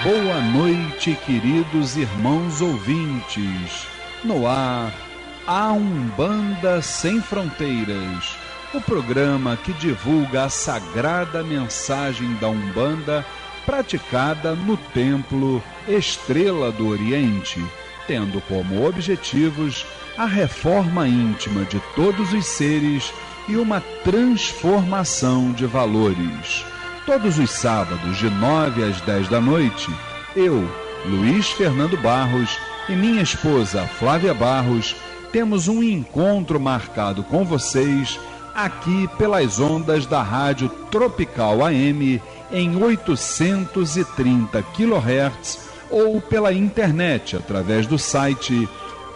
Boa noite, queridos irmãos ouvintes. No ar, a Umbanda Sem Fronteiras, o programa que divulga a sagrada mensagem da Umbanda praticada no Templo Estrela do Oriente, tendo como objetivos a reforma íntima de todos os seres e uma transformação de valores. Todos os sábados, de 9 às 10 da noite, eu, Luiz Fernando Barros, e minha esposa Flávia Barros, temos um encontro marcado com vocês aqui pelas ondas da Rádio Tropical AM em 830 kHz ou pela internet através do site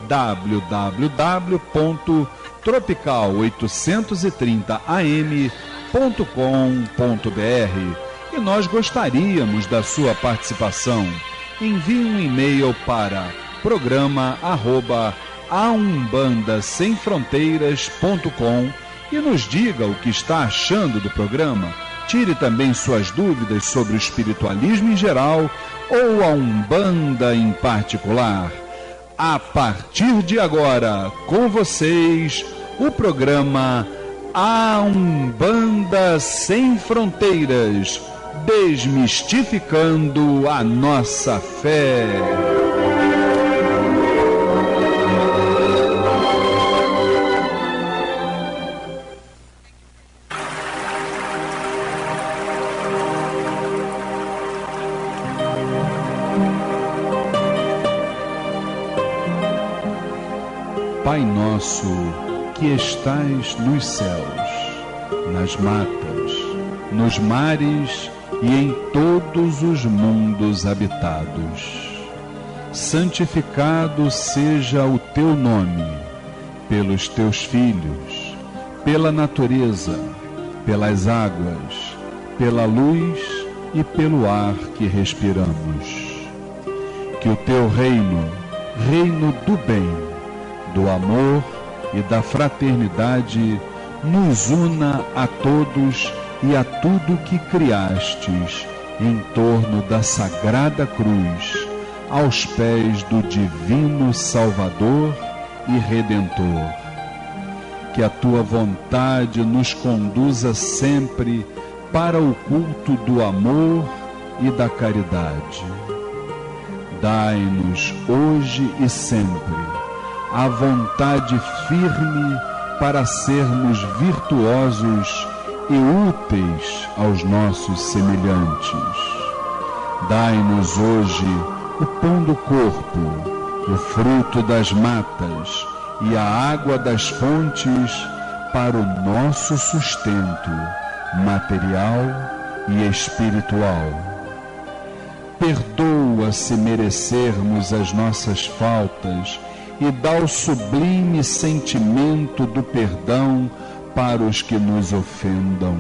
www.tropical830am.com.br. E nós gostaríamos da sua participação. Envie um e-mail para programa@aumbandasemfronteiras.com e nos diga o que está achando do programa. Tire também suas dúvidas sobre o espiritualismo em geral ou a Umbanda em particular. A partir de agora, com vocês, o programa A Umbanda Sem Fronteiras, desmistificando a nossa fé. Pai nosso, que estais nos céus, nas matas, nos mares e em todos os mundos habitados, santificado seja o teu nome, pelos teus filhos, pela natureza, pelas águas, pela luz e pelo ar que respiramos. Que o teu reino, reino do bem, do amor e da fraternidade, nos una a todos e a tudo que criastes em torno da sagrada cruz, aos pés do divino Salvador e Redentor. Que a tua vontade nos conduza sempre para o culto do amor e da caridade. Dai-nos hoje e sempre a vontade firme para sermos virtuosos e úteis aos nossos semelhantes. Dai-nos hoje o pão do corpo, o fruto das matas e a água das fontes para o nosso sustento material e espiritual. Perdoa se merecermos as nossas faltas e dá o sublime sentimento do perdão para os que nos ofendam.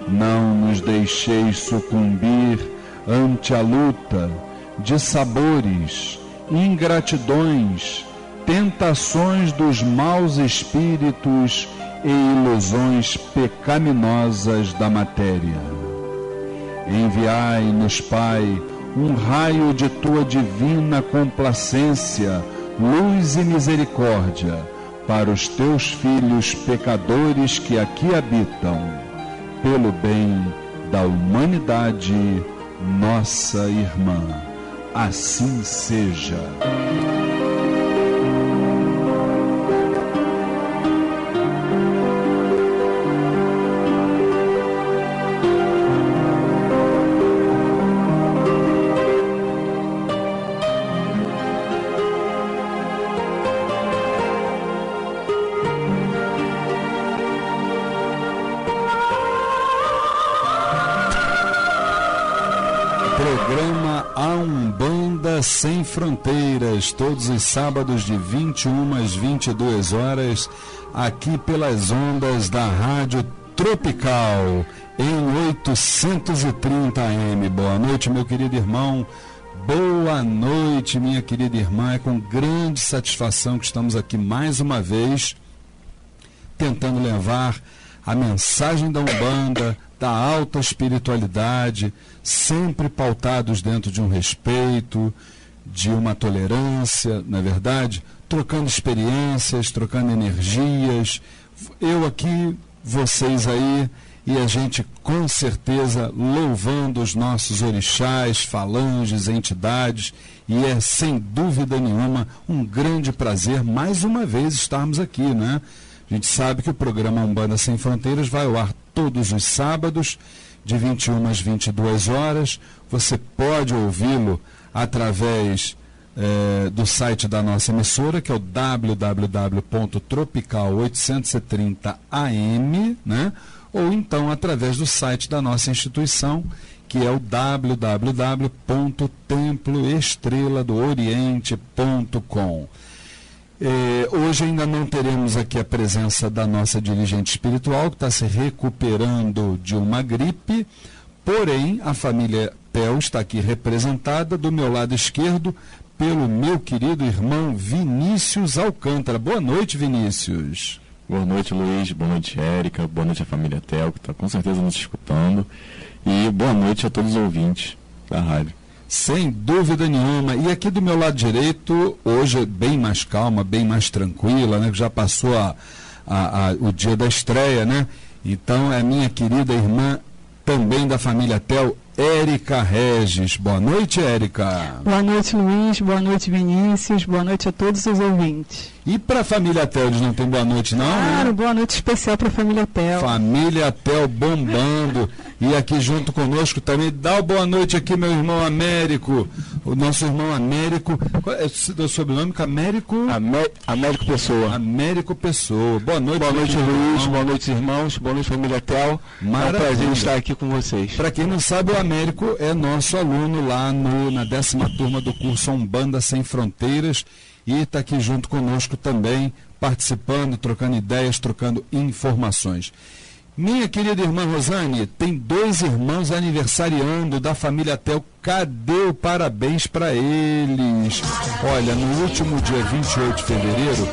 Não nos deixeis sucumbir ante a luta de sabores, ingratidões, tentações dos maus espíritos e ilusões pecaminosas da matéria. Enviai-nos, Pai, um raio de tua divina complacência, luz e misericórdia para os teus filhos pecadores que aqui habitam, pelo bem da humanidade, nossa irmã. Assim seja. Programa A Umbanda Sem Fronteiras, todos os sábados de 21 às 22 horas, aqui pelas ondas da Rádio Tropical, em 830 AM. Boa noite, meu querido irmão. Boa noite, minha querida irmã. É com grande satisfação que estamos aqui mais uma vez, tentando levar a mensagem da Umbanda da alta espiritualidade, sempre pautados dentro de um respeito, de uma tolerância, não é verdade? Trocando experiências, trocando energias, eu aqui, vocês aí, e a gente com certeza louvando os nossos orixás, falanges, entidades, e é sem dúvida nenhuma um grande prazer mais uma vez estarmos aqui, né? A gente sabe que o programa Umbanda Sem Fronteiras vai ao ar todos os sábados, de 21 às 22 horas. Você pode ouvi-lo através do site da nossa emissora, que é o www.tropical830am, né? Ou então através do site da nossa instituição, que é o www.temploestreladooriente.com. Hoje ainda não teremos aqui a presença da nossa dirigente espiritual, que está se recuperando de uma gripe, porém a família Tel está aqui representada do meu lado esquerdo pelo meu querido irmão Vinícius Alcântara. Boa noite, Vinícius. Boa noite, Luiz. Boa noite, Érica. Boa noite à família Tel, que está com certeza nos escutando. E boa noite a todos os ouvintes da rádio. Sem dúvida nenhuma. E aqui do meu lado direito, hoje é bem mais calma, bem mais tranquila, né? Já passou o dia da estreia, né? Então é minha querida irmã, também da família Tel, Érica Regis. Boa noite, Érica. Boa noite, Luiz. Boa noite, Vinícius. Boa noite a todos os ouvintes. E para a família Tel, eles não tem boa noite, não? Claro, né? Boa noite especial para a família Tel. Família Tel bombando. E aqui junto conosco também, dá uma boa noite aqui, meu irmão Américo. O nosso irmão Américo. Qual é o sobrenome? Américo? Américo Pessoa. Américo Pessoa. Boa noite, Luiz. Boa noite, irmãos. Boa noite, família Tel. Maravilha. É um prazer estar aqui com vocês. Para quem não sabe, o Américo é nosso aluno lá na 10ª turma do curso Umbanda Sem Fronteiras e está aqui junto conosco também, participando, trocando ideias, trocando informações. Minha querida irmã Rosane, tem 2 irmãos aniversariando da família Tel. Cadê o parabéns para eles? Olha, no último dia 28 de fevereiro,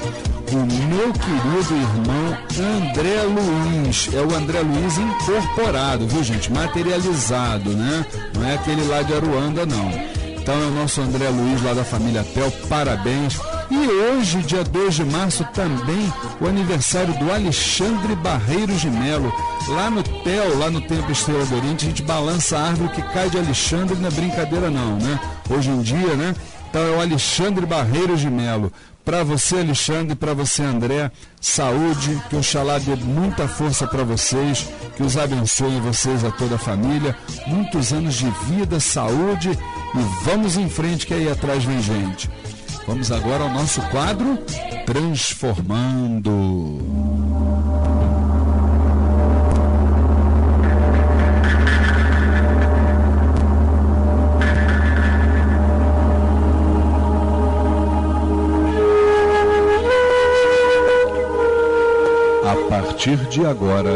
o meu querido irmão André Luiz, é o André Luiz incorporado, viu, gente? Materializado, né? Não é aquele lá de Aruanda, não. Então é o nosso André Luiz lá da família Tel, parabéns. E hoje, dia 2 de março, também o aniversário do Alexandre Barreiros de Melo. Lá no Tel, lá no Templo Estrela do Oriente, a gente balança a árvore que cai de Alexandre, não é brincadeira não, né? Hoje em dia, né? Então é o Alexandre Barreiros de Melo. Para você, Alexandre, para você, André, saúde, que Oxalá dê muita força para vocês, que os abençoe vocês, a toda a família, muitos anos de vida, saúde, e vamos em frente que aí atrás vem gente. Vamos agora ao nosso quadro Transformando. A partir de agora,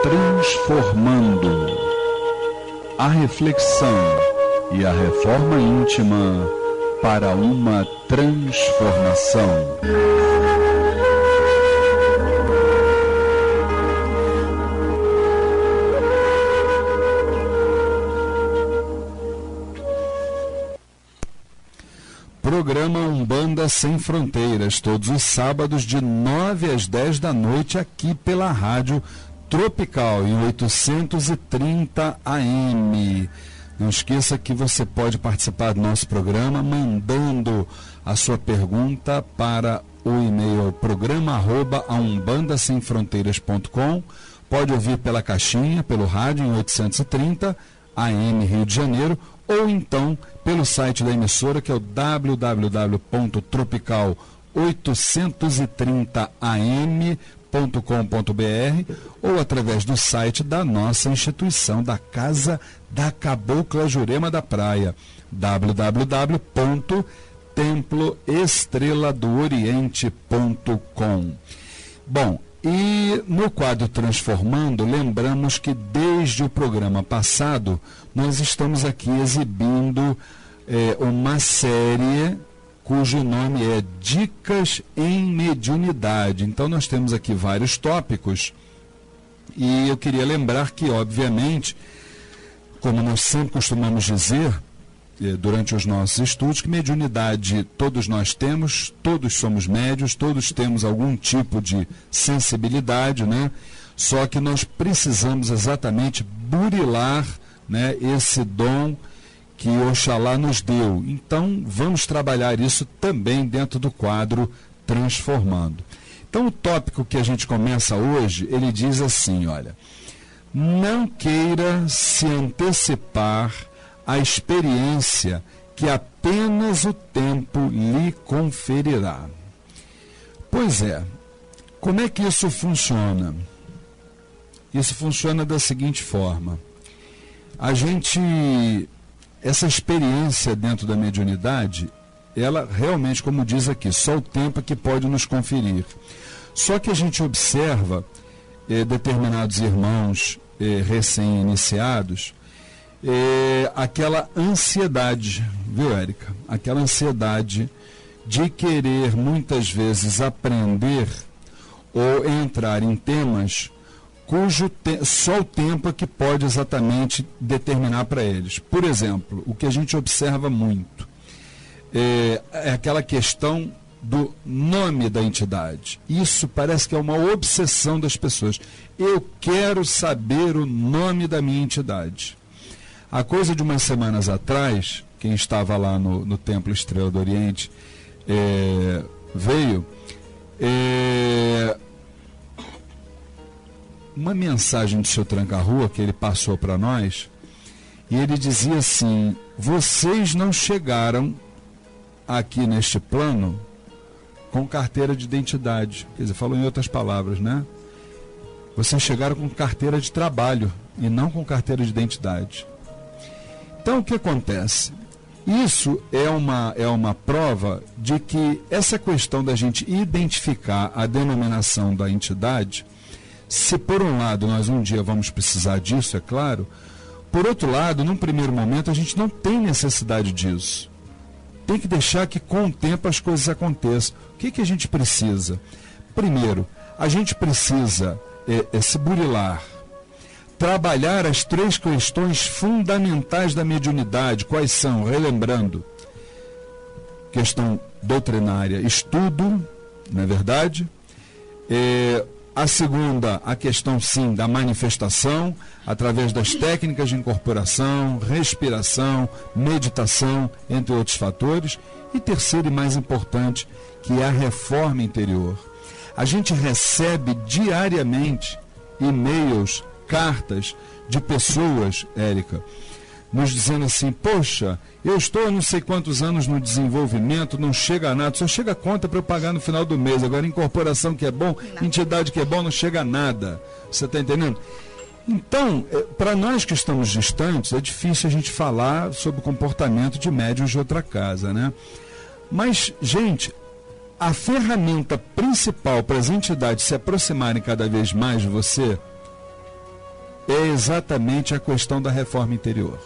Transformando. A reflexão e a reforma íntima para uma transformação. Programa Umbanda Sem Fronteiras, todos os sábados de 9 às 10 da noite, aqui pela Rádio Tropical, em 830 AM. Não esqueça que você pode participar do nosso programa mandando a sua pergunta para o e-mail programa@aumbandasemfronteiras.com. Pode ouvir pela caixinha, pelo rádio em 830 AM Rio de Janeiro, ou então pelo site da emissora, que é o www.tropical830am.com.br, ou através do site da nossa instituição, da Casa da Cabocla Jurema da Praia, www.temploestreladooriente.com. Bom, e no quadro Transformando, lembramos que desde o programa passado nós estamos aqui exibindo uma série cujo nome é Dicas em Mediunidade. Então nós temos aqui vários tópicos E eu queria lembrar que, obviamente, como nós sempre costumamos dizer, durante os nossos estudos, que mediunidade todos nós temos, todos somos médios, todos temos algum tipo de sensibilidade, né? Só que nós precisamos exatamente burilar, né, esse dom que Oxalá nos deu. Então, vamos trabalhar isso também dentro do quadro Transformando. Então, o tópico que a gente começa hoje, ele diz assim, olha, não queira se antecipar à experiência que apenas o tempo lhe conferirá. Pois é, como é que isso funciona? Isso funciona da seguinte forma. Essa experiência dentro da mediunidade, ela realmente, como diz aqui, só o tempo é que pode nos conferir. Só que a gente observa determinados irmãos recém-iniciados, aquela ansiedade, viu, Érica? Aquela ansiedade de querer muitas vezes aprender ou entrar em temas cujo só o tempo é que pode exatamente determinar para eles. Por exemplo, o que a gente observa muito é aquela questão do nome da entidade. Isso parece que é uma obsessão das pessoas. Eu quero saber o nome da minha entidade. Há coisa de umas semanas atrás, quem estava lá no Templo Estrela do Oriente veio uma mensagem do seu tranca-rua que ele passou para nós, e ele dizia assim: vocês não chegaram aqui neste plano com carteira de identidade. Quer dizer, falou em outras palavras, né? Vocês chegaram com carteira de trabalho e não com carteira de identidade. Então, o que acontece? Isso é uma prova de que essa questão da gente identificar a denominação da entidade, se por um lado nós um dia vamos precisar disso, é claro, por outro lado, num primeiro momento, a gente não tem necessidade disso. Tem que deixar que com o tempo as coisas aconteçam. O que a gente precisa? Primeiro, a gente precisa se burilar, trabalhar as 3 questões fundamentais da mediunidade. Quais são? Relembrando. Questão doutrinária, estudo, não é verdade? A segunda, a questão, sim, da manifestação, através das técnicas de incorporação, respiração, meditação, entre outros fatores. E terceiro e mais importante, que é a reforma interior. A gente recebe diariamente e-mails, cartas de pessoas, Érica, nos dizendo assim: poxa, eu estou há não sei quantos anos no desenvolvimento, não chega a nada, só chega a conta para eu pagar no final do mês. Agora, incorporação que é bom, entidade que é bom, não chega a nada. Você está entendendo? Então, para nós que estamos distantes, é difícil a gente falar sobre o comportamento de médiuns de outra casa, né? Mas, gente, a ferramenta principal para as entidades se aproximarem cada vez mais de você é exatamente a questão da reforma interior.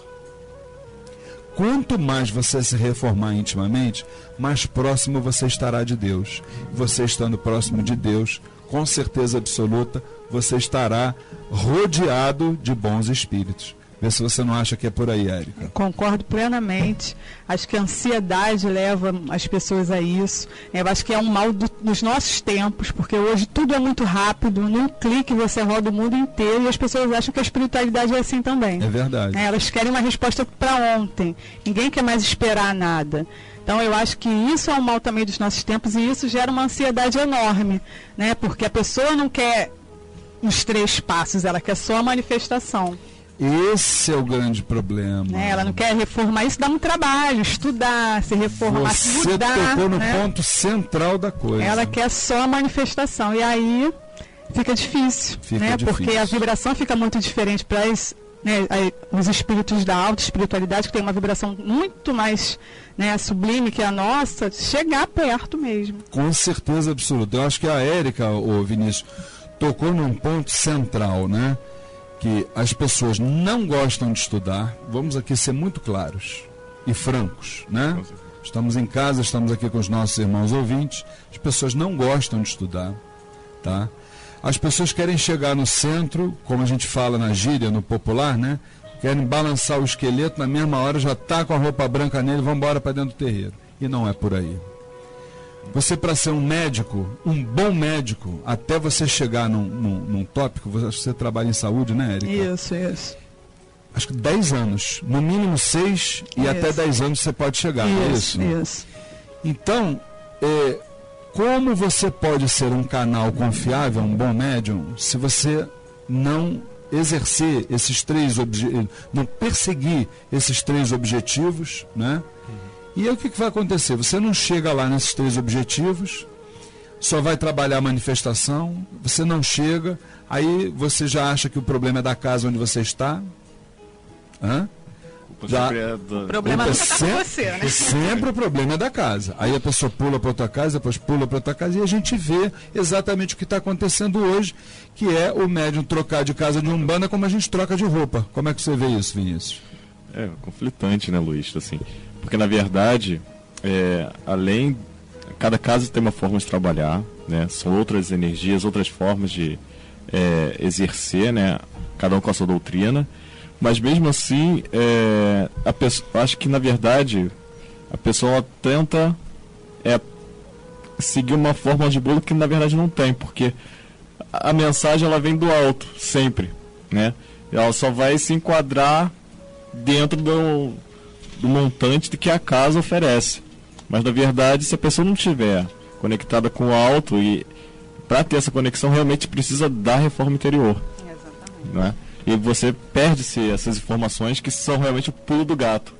Quanto mais você se reformar intimamente, mais próximo você estará de Deus. Você estando próximo de Deus, com certeza absoluta, você estará rodeado de bons espíritos. Vê se você não acha que é por aí, Érica. Concordo plenamente. Acho que a ansiedade leva as pessoas a isso. Eu acho que é um mal dos nossos tempos, porque hoje tudo é muito rápido. Num clique você roda o mundo inteiro e as pessoas acham que a espiritualidade é assim também. É verdade. Elas querem uma resposta para ontem. Ninguém quer mais esperar nada. Então, eu acho que isso é um mal também dos nossos tempos e isso gera uma ansiedade enorme, né? Porque a pessoa não quer os 3 passos, ela quer só a manifestação. Esse é o grande problema. Ela não quer reformar, isso dá um trabalho, estudar, se reformar, Você mudar. Você tocou no ponto central da coisa. Ela quer só a manifestação, e aí fica difícil, porque a vibração fica muito diferente para os espíritos da alta espiritualidade, que tem uma vibração muito mais sublime que a nossa, chegar perto mesmo. Com certeza absoluta. Eu acho que a Érica, o Vinícius, tocou num ponto central, né? Que as pessoas não gostam de estudar. Vamos aqui ser muito claros e francos, né? Estamos em casa, estamos aqui com os nossos irmãos ouvintes. As pessoas não gostam de estudar, tá? As pessoas querem chegar no centro, como a gente fala na gíria, no popular, né? Querem balançar o esqueleto, na mesma hora já está com a roupa branca nele, vão embora para dentro do terreiro. E não é por aí. Você, para ser um médico, um bom médico, até você chegar num tópico, você trabalha em saúde, né, Érica? Isso. Acho que 10 anos, no mínimo 6 e até 10 anos você pode chegar, não é isso? Isso. Então, como você pode ser um canal confiável, um bom médium, se você não exercer esses 3 objetivos, não perseguir esses 3 objetivos, né? E aí o que vai acontecer? Você não chega lá nesses 3 objetivos, só vai trabalhar a manifestação, você não chega, aí você já acha que o problema é da casa onde você está. O problema nunca está com você, né? Sempre o problema é da casa. Aí a pessoa pula para outra casa, depois pula para outra casa, e a gente vê exatamente o que está acontecendo hoje, que é o médium trocar de casa de umbanda como a gente troca de roupa. Como é que você vê isso, Vinícius? É conflitante, né, Luiz? Assim, porque na verdade, cada casa tem uma forma de trabalhar, né? São outras energias, outras formas de exercer, né? Cada um com a sua doutrina. Mas mesmo assim, acho que na verdade a pessoa tenta seguir uma forma de bolo que na verdade não tem, porque a mensagem ela vem do alto, sempre, né? Ela só vai se enquadrar dentro do montante que a casa oferece. Mas na verdade, se a pessoa não estiver conectada com o alto, e para ter essa conexão realmente precisa da reforma interior. Exatamente. Né? E você perde-se essas informações que são realmente o pulo do gato.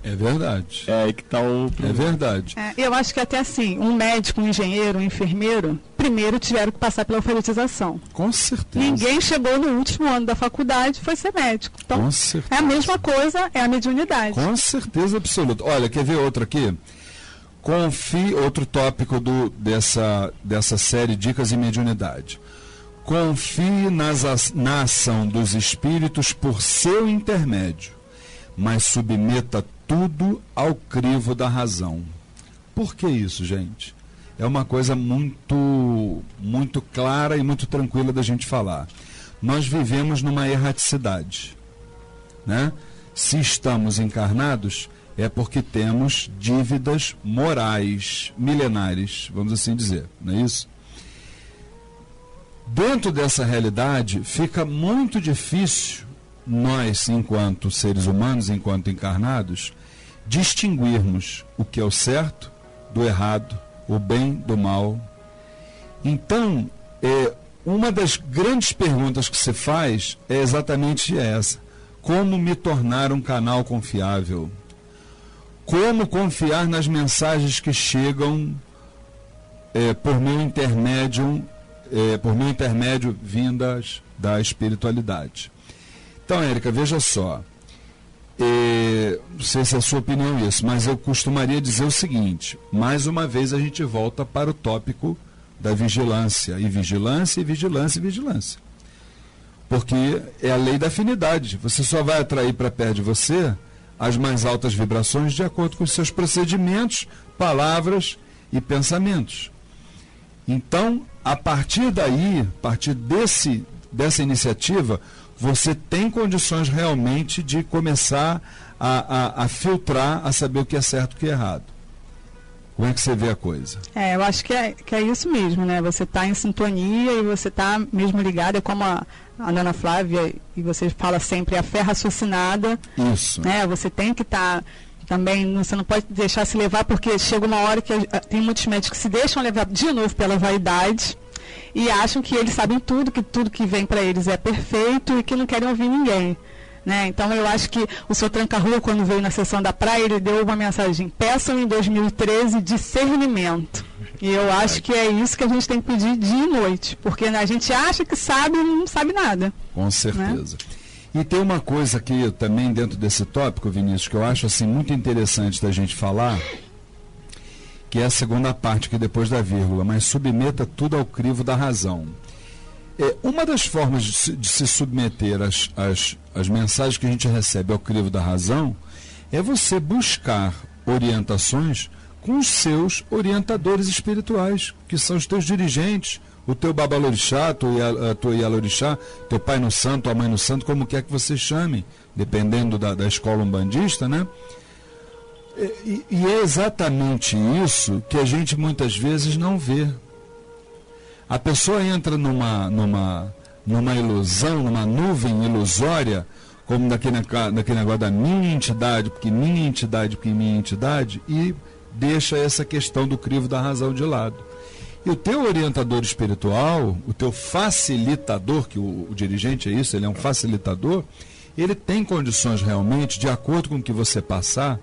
É verdade. É aí que está o problema. É verdade. Eu acho que até assim, um médico, um engenheiro, um enfermeiro, primeiro tiveram que passar pela alfabetização. Com certeza. Ninguém chegou no último ano da faculdade e foi ser médico. Então, com certeza. É a mesma coisa, é a mediunidade. Com certeza absoluta. Olha, quer ver outro aqui? Outro tópico dessa série Dicas em Mediunidade. Confie na ação dos espíritos por seu intermédio, mas submeta tudo ao crivo da razão. Por que isso, gente? É uma coisa muito, muito clara e muito tranquila da gente falar. Nós vivemos numa erraticidade, né? Se estamos encarnados, é porque temos dívidas morais milenares, vamos assim dizer, não é isso? Dentro dessa realidade, fica muito difícil nós, enquanto seres humanos, enquanto encarnados, distinguirmos o que é o certo do errado, o bem do mal. Então, uma das grandes perguntas que se faz é exatamente essa: como me tornar um canal confiável? Como confiar nas mensagens que chegam por meu intermédio vindas da espiritualidade? Então, Érica, veja só, não sei se é a sua opinião isso, mas eu costumaria dizer o seguinte: mais uma vez a gente volta para o tópico da vigilância, e vigilância, e vigilância, e vigilância. Porque é a lei da afinidade, você só vai atrair para perto de você as mais altas vibrações de acordo com os seus procedimentos, palavras e pensamentos. Então, a partir daí, a partir dessa iniciativa, você tem condições realmente de começar a filtrar, a saber o que é certo e o que é errado. Como é que você vê a coisa? Eu acho que é isso mesmo, né? Você está em sintonia e você está mesmo ligado, é como a Dona Flávia, e você fala sempre, a fé raciocinada. Isso. Né? Você tem que estar também, você não pode deixar se levar, porque chega uma hora que tem muitos médicos que se deixam levar de novo pela vaidade e acham que eles sabem tudo que vem para eles é perfeito e que não querem ouvir ninguém. Né? Então eu acho que o seu Tranca-Rua, quando veio na sessão da praia, ele deu uma mensagem: peçam em 2013 discernimento. E eu acho que é isso que a gente tem que pedir dia e noite, porque a gente acha que sabe e não sabe nada. Com certeza. Né? E tem uma coisa aqui também dentro desse tópico, Vinícius, que eu acho assim muito interessante da gente falar, que é a segunda parte, que depois da vírgula: mas submeta tudo ao crivo da razão. Uma das formas de se submeter as mensagens que a gente recebe ao crivo da razão é você buscar orientações com os seus orientadores espirituais, que são os teus dirigentes, o teu babalorixá, a tua ialorixá, teu pai no santo, tua mãe no santo, como quer que você chame, dependendo da escola umbandista, né? E é exatamente isso que a gente muitas vezes não vê. A pessoa entra numa ilusão, numa nuvem ilusória, como daquele negócio da minha entidade, porque minha entidade, e deixa essa questão do crivo da razão de lado. E o teu orientador espiritual, o teu facilitador, que o dirigente é isso, ele é um facilitador, ele tem condições realmente, de acordo com o que você passar,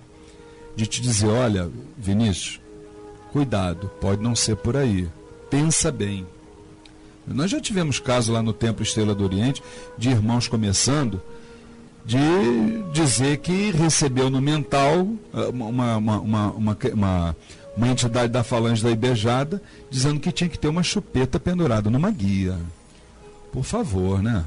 de te dizer, olha, Vinícius, cuidado, pode não ser por aí, pensa bem. Nós já tivemos caso lá no Templo Estrela do Oriente, de irmãos começando, de dizer que recebeu no mental uma entidade da falange da Ibejada, dizendo que tinha que ter uma chupeta pendurada numa guia. Por favor, né?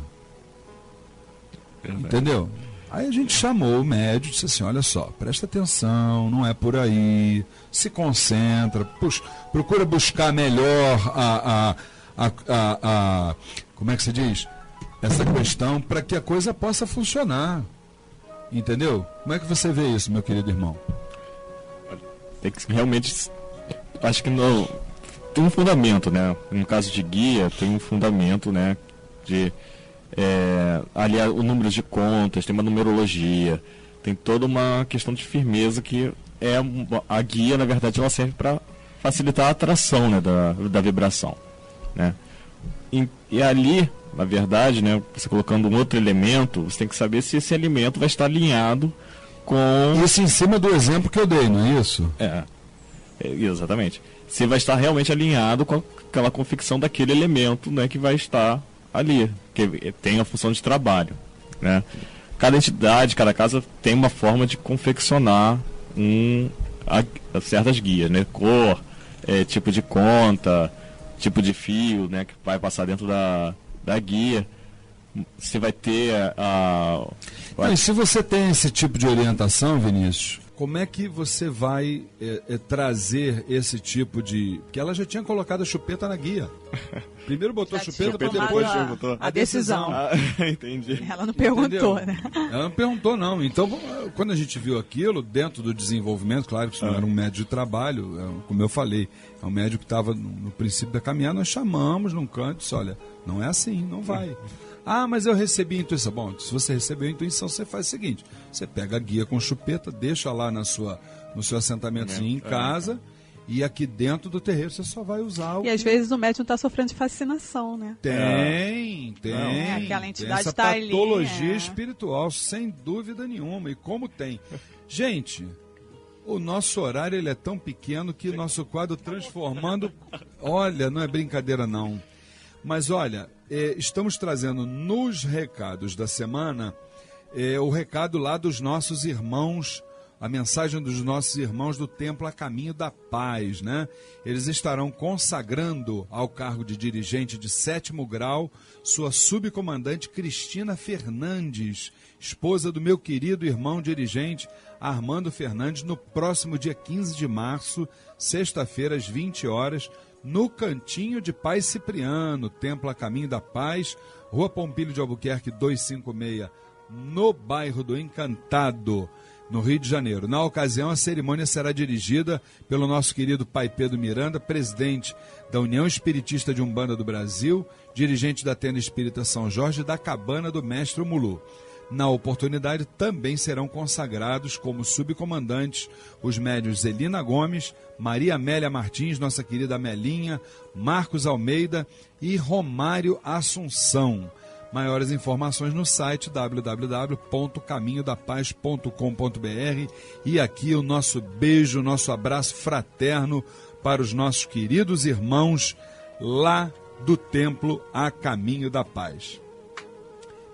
Entendeu? Aí a gente chamou o médium e disse assim, olha só, presta atenção, não é por aí, se concentra, procura buscar melhor como é que se diz? Essa questão para que a coisa possa funcionar. Entendeu? Como é que você vê isso, meu querido irmão? Tem que realmente, acho que não, tem um fundamento, né? No caso de guia, tem um fundamento, né? De aliás, o número de contas, tem uma numerologia, tem toda uma questão de firmeza que a guia, na verdade, ela serve para facilitar a atração, né, da vibração, né? E ali, na verdade, né, você colocando um outro elemento, você tem que saber se esse elemento vai estar alinhado com... Isso em cima do exemplo que eu dei, não é isso? Exatamente. Se vai estar realmente alinhado com aquela confecção daquele elemento, né, que vai estar ali, que tem a função de trabalho, né? Cada entidade, cada casa tem uma forma de confeccionar certas guias, né? Cor, tipo de conta, tipo de fio, né, que vai passar dentro da guia. Você vai ter Não, e se você tem esse tipo de orientação, Vinícius, como é que você vai trazer esse tipo de... Porque ela já tinha colocado a chupeta na guia. Primeiro botou a chupeta para depois a decisão. Entendi. Ela não perguntou, né? Ela não perguntou, não. Então, quando a gente viu aquilo, dentro do desenvolvimento, claro que isso não era um médio de trabalho, como eu falei, é um médio que estava no princípio da caminhada, nós chamamos num canto e disse, olha, não é assim, não vai. Ah, mas eu recebi a intuição. Bom, se você recebeu a intuição, você faz o seguinte, você pega a guia com chupeta, deixa lá no seu assentamentozinho em casa, e aqui dentro do terreiro você só vai usar o... E às vezes o médium está sofrendo de fascinação, né? Tem. Aquela entidade essa está ali. patologia espiritual, sem dúvida nenhuma. E como tem? Gente, o nosso horário ele é tão pequeno que o nosso quadro transformando... Olha, não é brincadeira não. Mas olha, estamos trazendo nos recados da semana o recado lá dos nossos irmãos, a mensagem dos nossos irmãos do Templo a Caminho da Paz, né? Eles estarão consagrando ao cargo de dirigente de 7º grau sua subcomandante Cristina Fernandes, esposa do meu querido irmão dirigente Armando Fernandes, no próximo dia 15 de março, sexta-feira, às 20 horas, no Cantinho de Pai Cipriano, Templo a Caminho da Paz, Rua Pompílio de Albuquerque 256, no bairro do Encantado, no Rio de Janeiro. Na ocasião, a cerimônia será dirigida pelo nosso querido Pai Pedro Miranda, presidente da União Espiritista de Umbanda do Brasil, dirigente da Tenda Espírita São Jorge e da Cabana do Mestre Mulu. Na oportunidade, também serão consagrados como subcomandantes os médios Zelina Gomes, Maria Amélia Martins, nossa querida Amelinha, Marcos Almeida e Romário Assunção. Maiores informações no site www.caminhodapaz.com.br. E aqui o nosso beijo, nosso abraço fraterno para os nossos queridos irmãos lá do Templo a Caminho da Paz.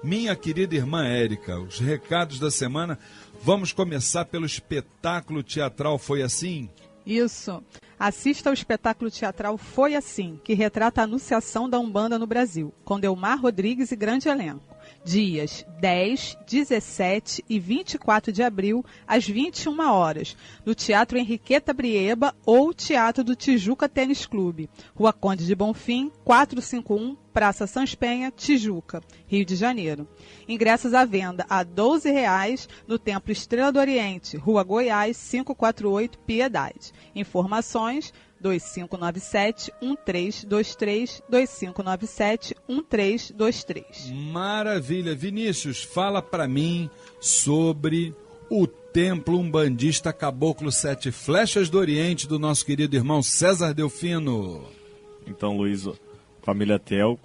Minha querida irmã Érica, os recados da semana. Vamos começar pelo espetáculo teatral Foi Assim? Isso. Assista ao espetáculo teatral Foi Assim, que retrata a anunciação da Umbanda no Brasil, com Delmar Rodrigues e grande elenco. dias 10, 17 e 24 de abril, às 21 horas, no Teatro Henriqueta Brieba ou Teatro do Tijuca Tênis Clube, Rua Conde de Bonfim, 451, Praça Sans Penha, Tijuca, Rio de Janeiro. Ingressos à venda a R$ 12,00 no Templo Estrela do Oriente, Rua Goiás, 548, Piedade. Informações 2597-1323, 2597-1323. Maravilha. Vinícius, fala para mim sobre o Templo Umbandista Caboclo Sete Flechas do Oriente do nosso querido irmão César Delfino. Então, Luiz, família Tel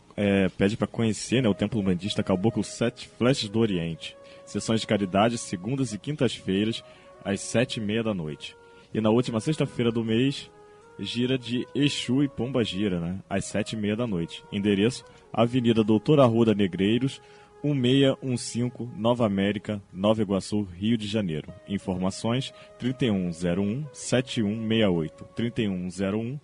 pede para conhecer, né, o Templo Umbandista Caboclo Sete Flechas do Oriente. Sessões de caridade segundas e quintas-feiras, às 7h30 da noite. E na última sexta-feira do mês, gira de Exu e Pombagira, né, às 7h30 da noite. Endereço: Avenida Doutor Arruda Negreiros, 1615, Nova América, Nova Iguaçu, Rio de Janeiro. Informações 3101-7168. 3101-7168.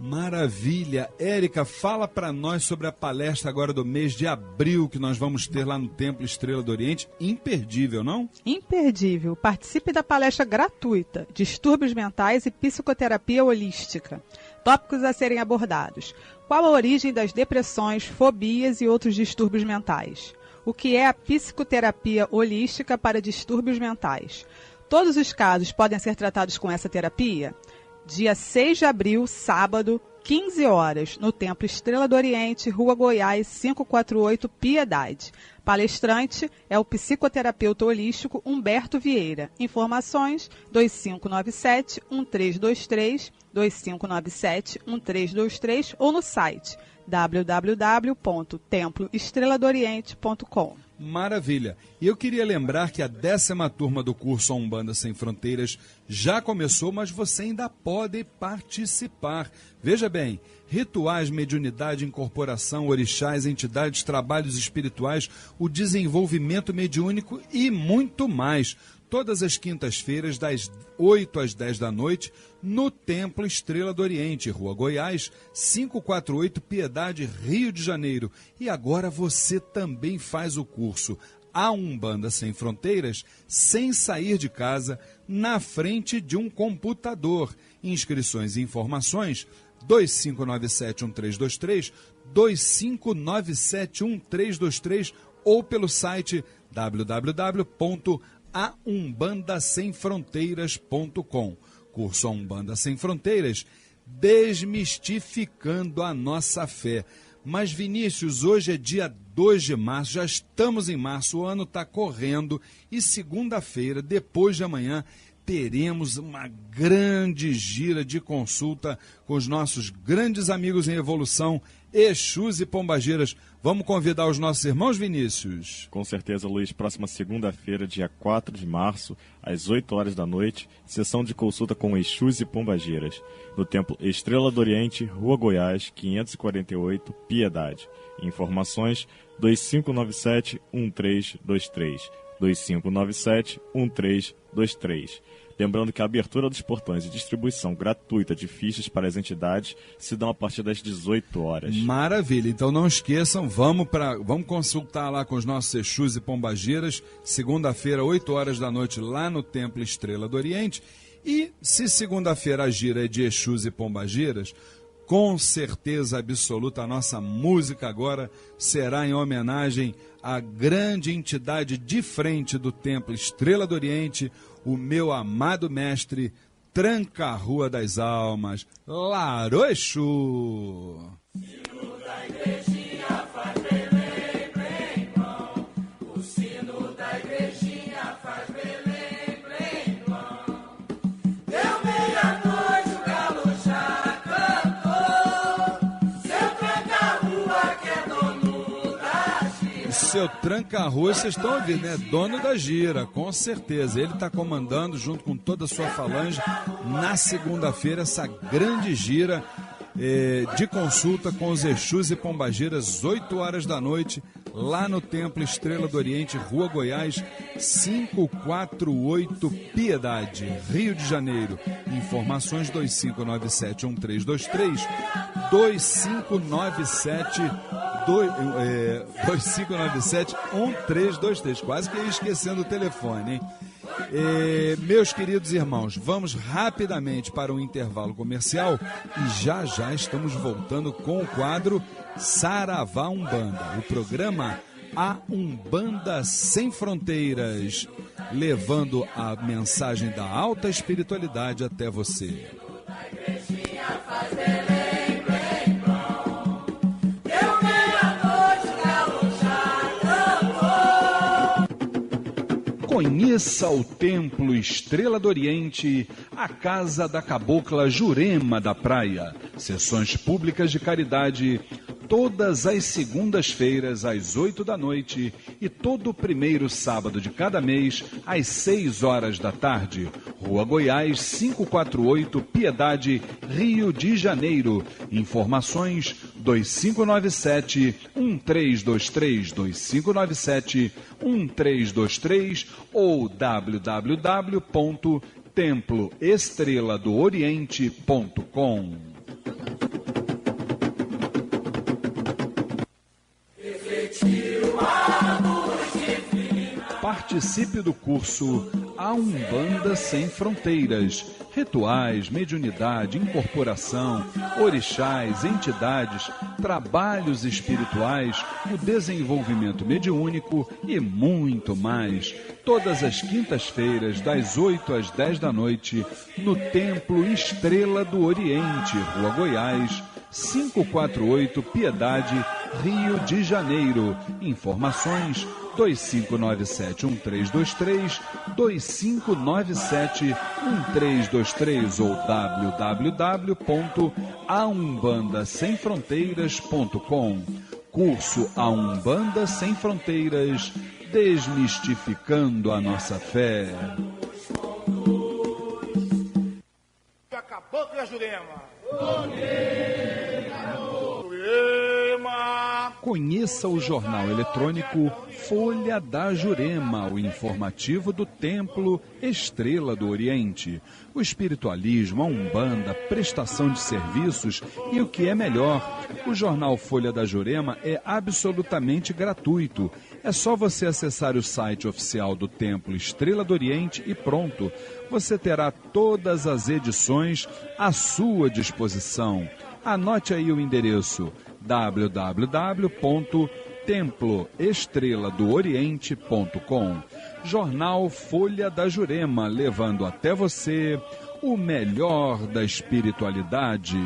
Maravilha. Érica, fala para nós sobre a palestra agora do mês de abril que nós vamos ter lá no Templo Estrela do Oriente. Imperdível, não? Imperdível. Participe da palestra gratuita Distúrbios Mentais e Psicoterapia Holística. Tópicos a serem abordados: qual a origem das depressões, fobias e outros distúrbios mentais? O que é a psicoterapia holística para distúrbios mentais? Todos os casos podem ser tratados com essa terapia? Dia 6 de abril, sábado, 15 horas, no Templo Estrela do Oriente, Rua Goiás, 548, Piedade. Palestrante é o psicoterapeuta holístico Humberto Vieira. Informações 2597-1323, 2597-1323 ou no site www.temploestreladooriente.com. Maravilha. E eu queria lembrar que a 10ª turma do curso A Umbanda Sem Fronteiras já começou, mas você ainda pode participar. Veja bem, rituais, mediunidade, incorporação, orixás, entidades, trabalhos espirituais, o desenvolvimento mediúnico e muito mais. Todas as quintas-feiras, das 8 às 10 da noite, no Templo Estrela do Oriente, Rua Goiás, 548, Piedade, Rio de Janeiro. E agora você também faz o curso A Umbanda Sem Fronteiras, sem sair de casa, na frente de um computador. Inscrições e informações 2597-1323, 2597-1323 ou pelo site www.aumbandasemfronteiras.com. Curso A Umbanda Sem Fronteiras, desmistificando a nossa fé. Mas, Vinícius, hoje é dia 2 de março, já estamos em março, o ano está correndo e segunda-feira, depois de amanhã, teremos uma grande gira de consulta com os nossos grandes amigos em evolução, Exus e Pombagiras. Vamos convidar os nossos irmãos, Vinícius? Com certeza, Luiz. Próxima segunda-feira, dia 4 de março, às 8 horas da noite, sessão de consulta com Exus e Pombagiras, no Templo Estrela do Oriente, Rua Goiás, 548, Piedade. Informações 2597-1323. 2597-1323. Lembrando que a abertura dos portões e distribuição gratuita de fichas para as entidades se dão a partir das 18 horas. Maravilha, então não esqueçam, vamos consultar lá com os nossos Exus e Pombagiras, segunda-feira, 8 horas da noite, lá no Templo Estrela do Oriente. E se segunda-feira a gira é de Exus e Pombagiras, com certeza absoluta a nossa música agora será em homenagem à grande entidade de frente do Templo Estrela do Oriente, o meu amado mestre Tranca-Rua das Almas, Laro Exu. Sino da igrejinha faz Belém, Belém, bom. O sino da igrejinha faz Belém, Belém, bom. Deu meia-noite, o galo já cantou. Seu Tranca-Rua que é dono da gira. Seu Tranca-Rua, vocês estão ouvindo, né? Dono da gira, com certeza. Ele está comandando, junto com toda a sua falange, na segunda-feira, essa grande gira de consulta com os Exus e Pombagiras, 8 horas da noite, lá no Templo Estrela do Oriente, Rua Goiás, 548, Piedade, Rio de Janeiro. Informações 2597-1323, 2597-1323. 2597-1323. Quase que ia esquecendo o telefone, hein? Meus queridos irmãos, vamos rapidamente para um intervalo comercial e já estamos voltando com o quadro Saravá Umbanda, o programa A Umbanda Sem Fronteiras, levando a mensagem da alta espiritualidade até você. Conheça o Templo Estrela do Oriente, a Casa da Cabocla Jurema da Praia. Sessões públicas de caridade, todas as segundas-feiras às 8 da noite e todo primeiro sábado de cada mês às 6 horas da tarde. Rua Goiás, 548, Piedade, Rio de Janeiro. Informações 2597-1323, 2597-1323 ou www.temploestreladooriente.com. Participe do curso A Umbanda Sem Fronteiras. Rituais, mediunidade, incorporação, orixás, entidades, trabalhos espirituais, o desenvolvimento mediúnico e muito mais. Todas as quintas-feiras, das 8 às 10 da noite, no Templo Estrela do Oriente, Rua Goiás, 548, Piedade, Rio de Janeiro. Informações 2597-1323, 2597-1323 ou www.aumbandasemfronteiras.com. Curso A Umbanda Sem Fronteiras, desmistificando a nossa fé. Cabocla Jurema. Conheça o jornal eletrônico Folha da Jurema, o informativo do Templo Estrela do Oriente. O espiritualismo, a umbanda, prestação de serviços e o que é melhor, o jornal Folha da Jurema é absolutamente gratuito. É só você acessar o site oficial do Templo Estrela do Oriente e pronto. Você terá todas as edições à sua disposição. Anote aí o endereço www.temploestreladooriente.com. Jornal Folha da Jurema, levando até você o melhor da espiritualidade.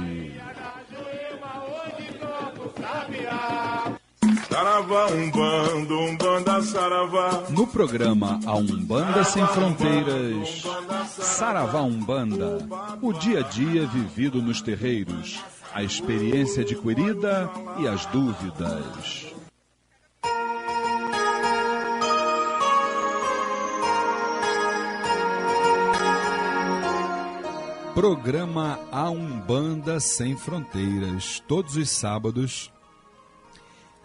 Saravá, Umbanda, Umbanda, Saravá. No programa A Umbanda Sem Fronteiras, Saravá Umbanda, o dia a dia vivido nos terreiros, a experiência adquirida e as dúvidas. Programa A Umbanda Sem Fronteiras, todos os sábados,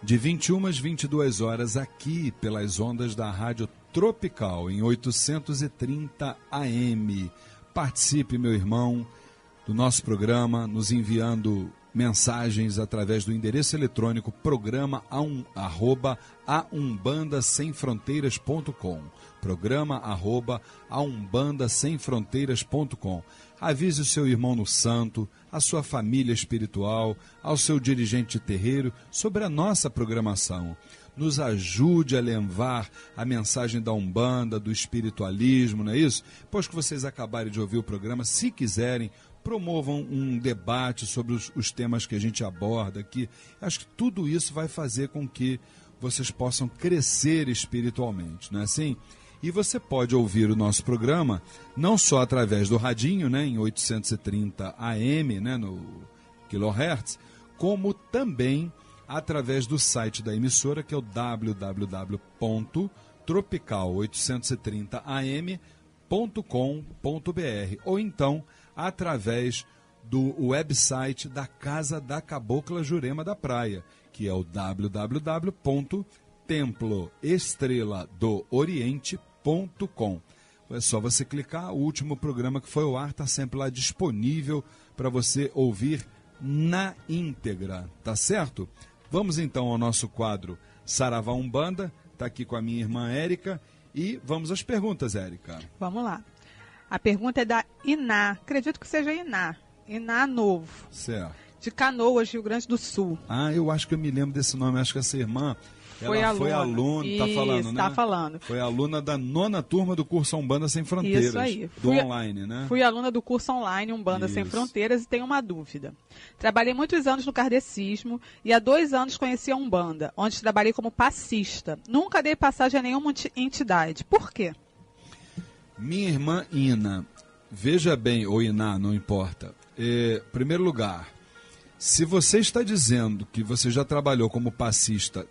de 21 às 22 horas, aqui pelas ondas da Rádio Tropical, em 830 AM. Participe, meu irmão, do nosso programa, nos enviando mensagens através do endereço eletrônico programa @aumbandasemfronteiras.com, programa @aumbandasemfronteiras.com. Avise o seu irmão no santo, a sua família espiritual, ao seu dirigente de terreiro sobre a nossa programação. Nos ajude a levar a mensagem da Umbanda, do espiritualismo, não é isso? Depois que vocês acabarem de ouvir o programa, se quiserem, promovam um debate sobre os temas que a gente aborda aqui. Acho que tudo isso vai fazer com que vocês possam crescer espiritualmente, não é assim? E você pode ouvir o nosso programa não só através do radinho, né, em 830 AM, né, no kHz, como também através do site da emissora, que é o www.tropical830am.com.br, ou então através do website da Casa da Cabocla Jurema da Praia, que é o www.temploestreladooriente.com. É só você clicar, o último programa que foi ao ar está sempre lá disponível para você ouvir na íntegra, tá certo? Vamos então ao nosso quadro Saravá Umbanda. Está aqui com a minha irmã Érica. E vamos às perguntas, Érica. Vamos lá. A pergunta é da Iná. Acredito que seja Iná. Iná Novo. Certo. De Canoas, Rio Grande do Sul. Ah, eu acho que eu me lembro desse nome. Acho que essa irmã... Ela foi aluna, está falando, né? Está falando. Foi aluna da 9ª turma do curso Umbanda Sem Fronteiras. Isso aí. Online, né? Fui aluna do curso online Umbanda Sem Fronteiras e tenho uma dúvida. Trabalhei muitos anos no kardecismo e há 2 anos conheci a Umbanda, onde trabalhei como passista. Nunca dei passagem a nenhuma entidade. Por quê? Minha irmã Ina, veja bem, ou Iná, não importa. Primeiro lugar, se você está dizendo que você já trabalhou como passista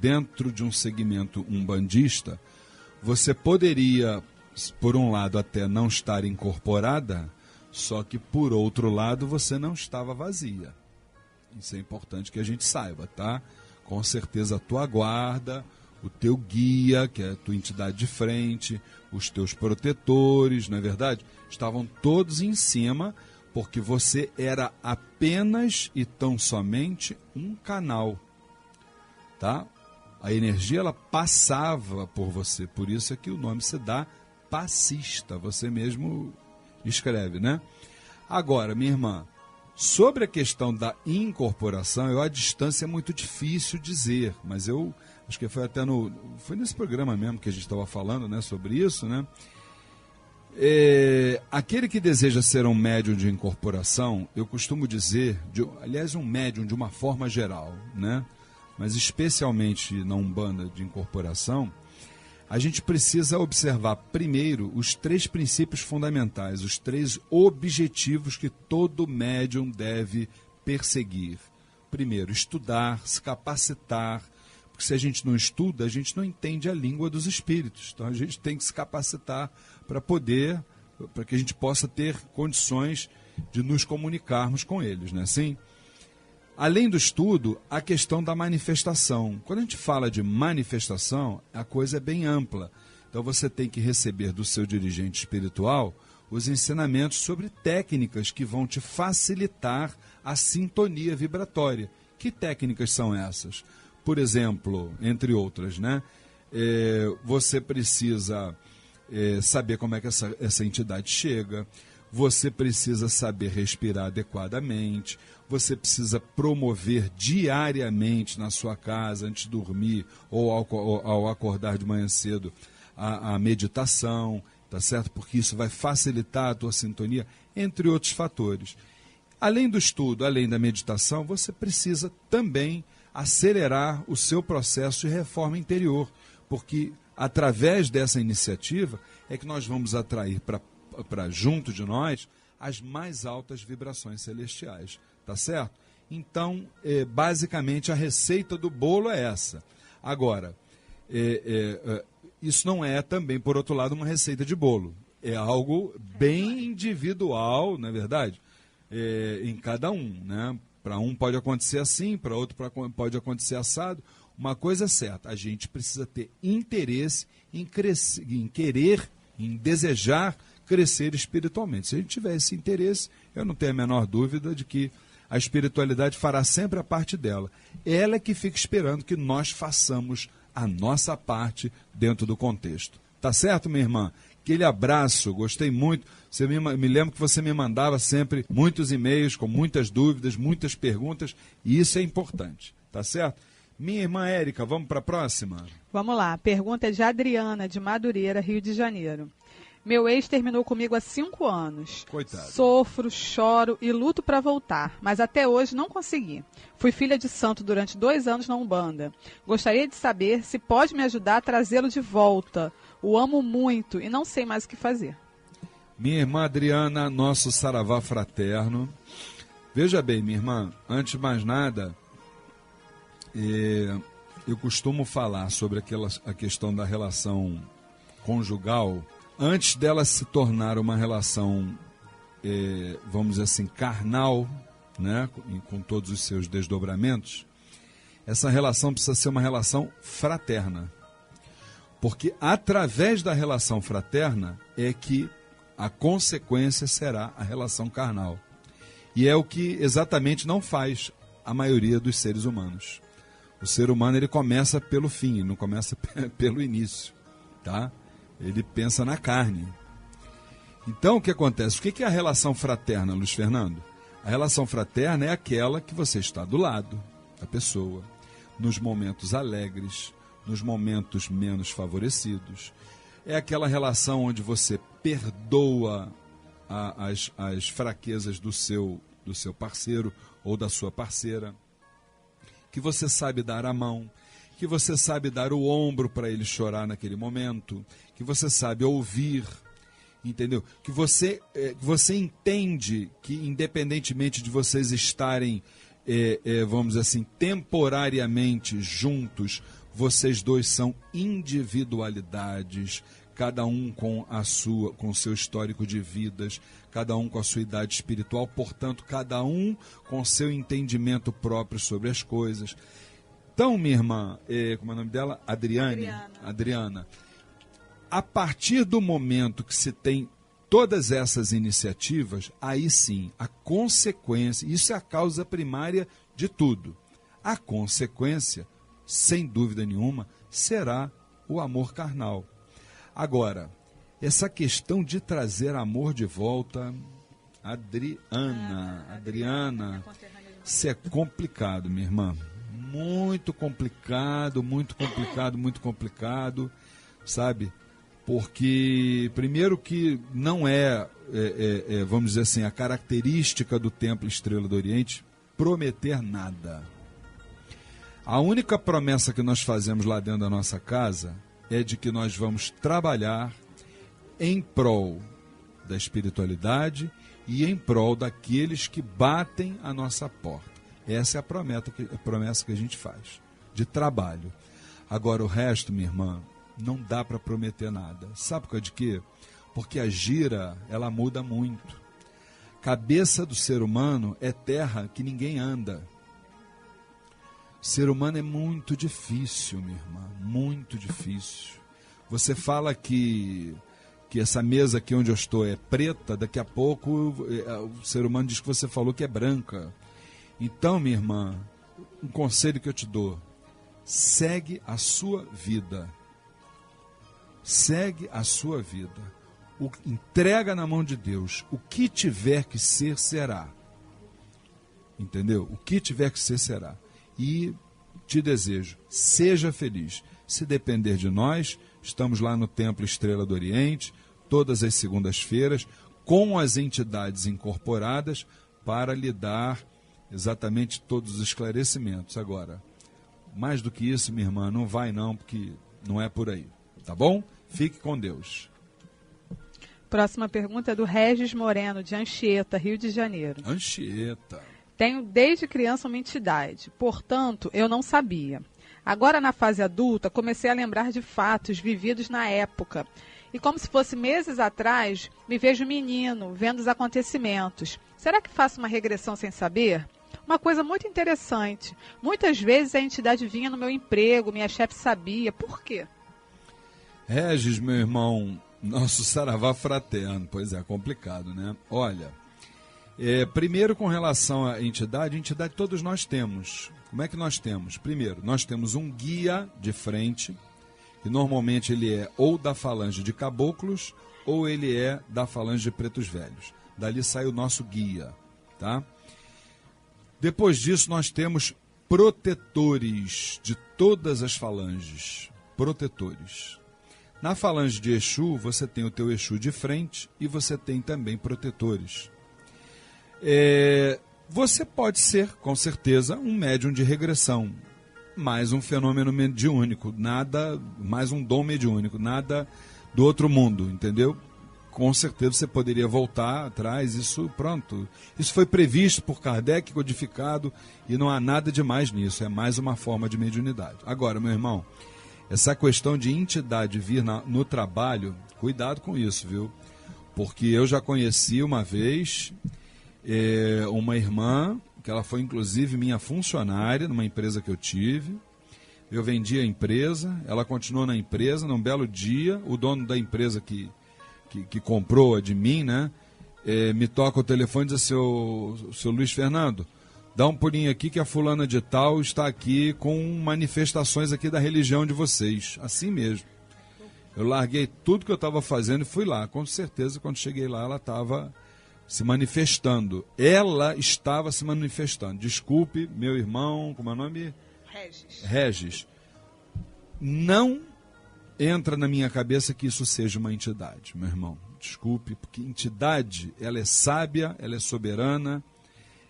dentro de um segmento umbandista, você poderia, por um lado, até não estar incorporada, só que, por outro lado, você não estava vazia. Isso é importante que a gente saiba, tá? Com certeza a tua guarda, o teu guia, que é a tua entidade de frente, os teus protetores, não é verdade? Estavam todos em cima, porque você era apenas e tão somente um canal, tá? A energia, ela passava por você, por isso é que o nome se dá passista, você mesmo escreve, né? Agora, minha irmã, sobre a questão da incorporação, a distância é muito difícil dizer, mas eu acho que foi até foi nesse programa mesmo que a gente estava falando, né, sobre isso, né? Aquele que deseja ser um médium de incorporação, eu costumo dizer, aliás, um médium de uma forma geral, né? Mas especialmente na Umbanda de incorporação, a gente precisa observar primeiro os 3 princípios fundamentais, os 3 objetivos que todo médium deve perseguir. Primeiro, estudar, se capacitar, porque se a gente não estuda, a gente não entende a língua dos espíritos. Então a gente tem que se capacitar para que a gente possa ter condições de nos comunicarmos com eles, não é assim? Além do estudo, a questão da manifestação. Quando a gente fala de manifestação, a coisa é bem ampla. Então você tem que receber do seu dirigente espiritual os ensinamentos sobre técnicas que vão te facilitar a sintonia vibratória. Que técnicas são essas? Por exemplo, entre outras, né? Você precisa saber como é que essa entidade chega, você precisa saber respirar adequadamente, você precisa promover diariamente na sua casa, antes de dormir ou ao acordar de manhã cedo, a meditação, tá certo? Porque isso vai facilitar a tua sintonia, entre outros fatores. Além do estudo, além da meditação, você precisa também acelerar o seu processo de reforma interior, porque através dessa iniciativa é que nós vamos atrair para junto de nós as mais altas vibrações celestiais, tá certo? Então, basicamente, a receita do bolo é essa. Agora, isso não é também, por outro lado, uma receita de bolo. É algo bem individual, não é verdade? Em cada um, né? Para um pode acontecer assim, para outro pode acontecer assado. Uma coisa é certa, a gente precisa ter interesse em crescer, em desejar crescer espiritualmente. Se a gente tiver esse interesse, eu não tenho a menor dúvida de que a espiritualidade fará sempre a parte dela. Ela é que fica esperando que nós façamos a nossa parte dentro do contexto. Tá certo, minha irmã? Aquele abraço, gostei muito. Você me lembro que você me mandava sempre muitos e-mails com muitas dúvidas, muitas perguntas, e isso é importante, tá certo? Minha irmã Érica, vamos para a próxima? Vamos lá, a pergunta é de Adriana, de Madureira, Rio de Janeiro. Meu ex terminou comigo há 5 anos. Coitado. Sofro, choro e luto para voltar, mas até hoje não consegui. Fui filha de santo durante 2 anos na Umbanda. Gostaria de saber se pode me ajudar a trazê-lo de volta. O amo muito e não sei mais o que fazer. Minha irmã Adriana, nosso saravá fraterno. Veja bem, minha irmã, antes de mais nada, eu costumo falar sobre a questão da relação conjugal. Antes dela se tornar uma relação, vamos dizer assim, carnal, né, com todos os seus desdobramentos, essa relação precisa ser uma relação fraterna. Porque através da relação fraterna é que a consequência será a relação carnal. E é o que exatamente não faz a maioria dos seres humanos. O ser humano, ele começa pelo fim, ele não começa pelo início, tá? Ele pensa na carne. Então, o que acontece? O que é a relação fraterna, Luiz Fernando? A relação fraterna é aquela que você está do lado da pessoa, nos momentos alegres, nos momentos menos favorecidos. É aquela relação onde você perdoa as fraquezas do seu parceiro ou da sua parceira, que você sabe dar a mão, que você sabe dar o ombro para ele chorar naquele momento, que você sabe ouvir, entendeu? Que você entende que, independentemente de vocês estarem, vamos dizer assim, temporariamente juntos, vocês dois são individualidades, cada um com o seu histórico de vidas, cada um com a sua idade espiritual, portanto, cada um com seu entendimento próprio sobre as coisas. Então, minha irmã, como é o nome dela? Adriana. A partir do momento que se tem todas essas iniciativas, aí sim, a consequência, isso é a causa primária de tudo. A consequência, sem dúvida nenhuma, será o amor carnal. Agora, essa questão de trazer amor de volta, Adriana, isso é complicado, minha irmã. Muito complicado, sabe? Porque, primeiro que não vamos dizer assim, a característica do Templo Estrela do Oriente prometer nada. A única promessa que nós fazemos lá dentro da nossa casa é de que nós vamos trabalhar em prol da espiritualidade e em prol daqueles que batem a nossa porta. Essa é a promessa que a gente faz, de trabalho. Agora, o resto, minha irmã, não dá para prometer nada. Sabe por causa de quê? Porque a gira, ela muda muito. Cabeça do ser humano é terra que ninguém anda. O ser humano é muito difícil, minha irmã, muito difícil. Você fala que essa mesa aqui onde eu estou é preta, daqui a pouco o ser humano diz que você falou que é branca. Então, minha irmã, um conselho que eu te dou: segue a sua vida. Segue a sua vida. Entrega na mão de Deus. O que tiver que ser, será. Entendeu? O que tiver que ser, será. E te desejo, seja feliz. Se depender de nós, estamos lá no Templo Estrela do Oriente, todas as segundas-feiras, com as entidades incorporadas, para lhe dar exatamente todos os esclarecimentos. Agora, mais do que isso, minha irmã, não vai não, porque não é por aí. Tá bom? Fique com Deus. Próxima pergunta é do Regis Moreno, de Anchieta, Rio de Janeiro. Anchieta. Tenho desde criança uma entidade, portanto, eu não sabia. Agora, na fase adulta, comecei a lembrar de fatos vividos na época. E como se fosse meses atrás, me vejo menino, vendo os acontecimentos. Será que faço uma regressão sem saber? Uma coisa muito interessante. Muitas vezes a entidade vinha no meu emprego, minha chefe sabia. Por quê? Regis, meu irmão, nosso saravá fraterno. Pois é, complicado, né? Olha, primeiro com relação à entidade todos nós temos. Como é que nós temos? Primeiro, nós temos um guia de frente, e normalmente ele é ou da falange de caboclos, ou ele é da falange de pretos velhos. Dali sai o nosso guia, tá? Depois disso, nós temos protetores de todas as falanges. Protetores. Na falange de Exu, você tem o teu Exu de frente e você tem também protetores. Você pode ser, com certeza, um médium de regressão, mais um fenômeno mediúnico, nada, mais um dom mediúnico, nada do outro mundo, entendeu? Com certeza você poderia voltar atrás, isso pronto. Isso foi previsto por Kardec, codificado, e não há nada de mais nisso, é mais uma forma de mediunidade. Agora, meu irmão, essa questão de entidade vir no trabalho, cuidado com isso, viu? Porque eu já conheci uma vez uma irmã, que ela foi inclusive minha funcionária numa empresa que eu tive. Eu vendi a empresa, ela continuou na empresa. Num belo dia, o dono da empresa que comprou a de mim, né, me toca o telefone e diz assim: seu Luiz Fernando, dá um pulinho aqui que a fulana de tal está aqui com manifestações aqui da religião de vocês. Assim mesmo. Eu larguei tudo que eu estava fazendo e fui lá. Com certeza, quando cheguei lá, ela estava se manifestando. Ela estava se manifestando. Desculpe, meu irmão, como é o nome? Regis. Não entra na minha cabeça que isso seja uma entidade, meu irmão. Desculpe, porque entidade, ela é sábia, ela é soberana,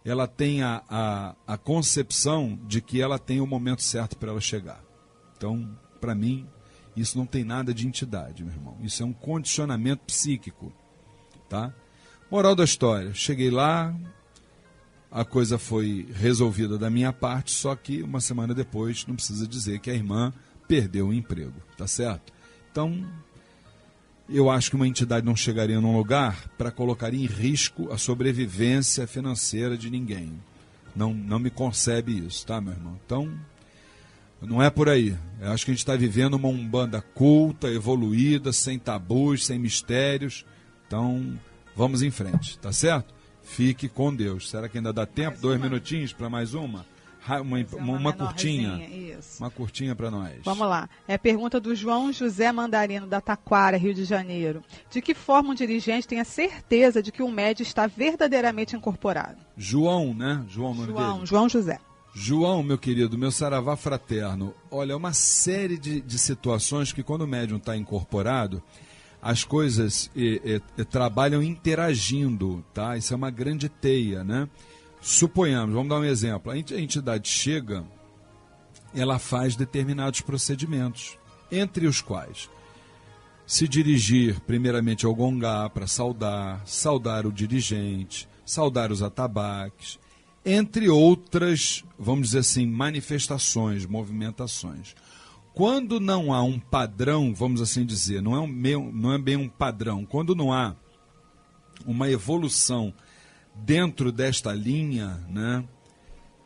ela tem a concepção de que ela tem o momento certo para ela chegar. Então, para mim, isso não tem nada de entidade, meu irmão. Isso é um condicionamento psíquico, tá? Moral da história, cheguei lá, a coisa foi resolvida da minha parte, só que uma semana depois, não precisa dizer que a irmã perdeu o emprego, tá certo? Então, eu acho que uma entidade não chegaria num lugar para colocar em risco a sobrevivência financeira de ninguém. Não me concebe isso, tá, meu irmão? Então, não é por aí. Eu acho que a gente está vivendo uma umbanda culta, evoluída, sem tabus, sem mistérios. Então, vamos em frente, tá certo? Fique com Deus. Será que ainda dá tempo? 2 minutinhos para mais uma? Uma curtinha. Isso. Uma curtinha para nós. Vamos lá. É a pergunta do João José Mandarino, da Taquara, Rio de Janeiro. De que forma um dirigente tem a certeza de que o médium está verdadeiramente incorporado? João, né? João, nome dele? João José. João, meu querido, meu saravá fraterno. Olha, é uma série de situações que quando o médium está incorporado, as coisas trabalham interagindo, tá? Isso é uma grande teia, né? Suponhamos, vamos dar um exemplo, a entidade chega, ela faz determinados procedimentos, entre os quais se dirigir primeiramente ao gongá para saudar o dirigente, saudar os atabaques, entre outras, vamos dizer assim, manifestações, movimentações. Quando não há um padrão, vamos assim dizer, não é bem um padrão, quando não há uma evolução dentro desta linha, né?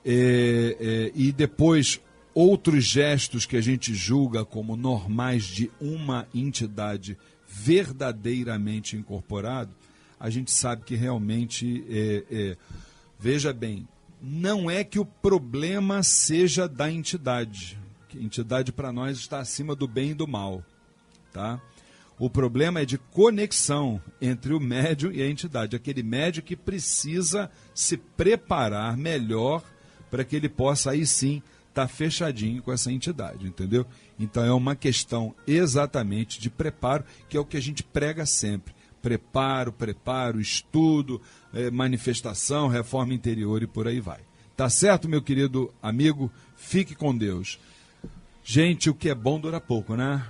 E depois outros gestos que a gente julga como normais de uma entidade verdadeiramente incorporada, a gente sabe que realmente, veja bem, não é que o problema seja da entidade. A entidade para nós está acima do bem e do mal, tá? O problema é de conexão entre o médium e a entidade. Aquele médium que precisa se preparar melhor para que ele possa, aí sim, estar fechadinho com essa entidade, entendeu? Então é uma questão exatamente de preparo, que é o que a gente prega sempre. Preparo, estudo, manifestação, reforma interior e por aí vai. Tá certo, meu querido amigo? Fique com Deus. Gente, o que é bom dura pouco, né?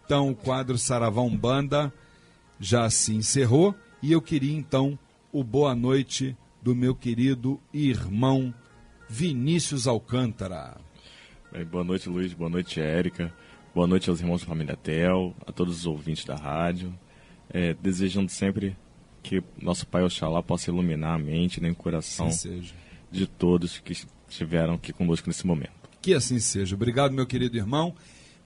Então, o quadro Saravá Umbanda já se encerrou e eu queria, então, o boa noite do meu querido irmão Vinícius Alcântara. Bem, boa noite, Luiz. Boa noite, Érica. Boa noite aos irmãos da família Tel, a todos os ouvintes da rádio. Desejando sempre que nosso Pai Oxalá possa iluminar a mente, né, e o coração de todos que estiveram aqui conosco nesse momento. Que assim seja. Obrigado, meu querido irmão.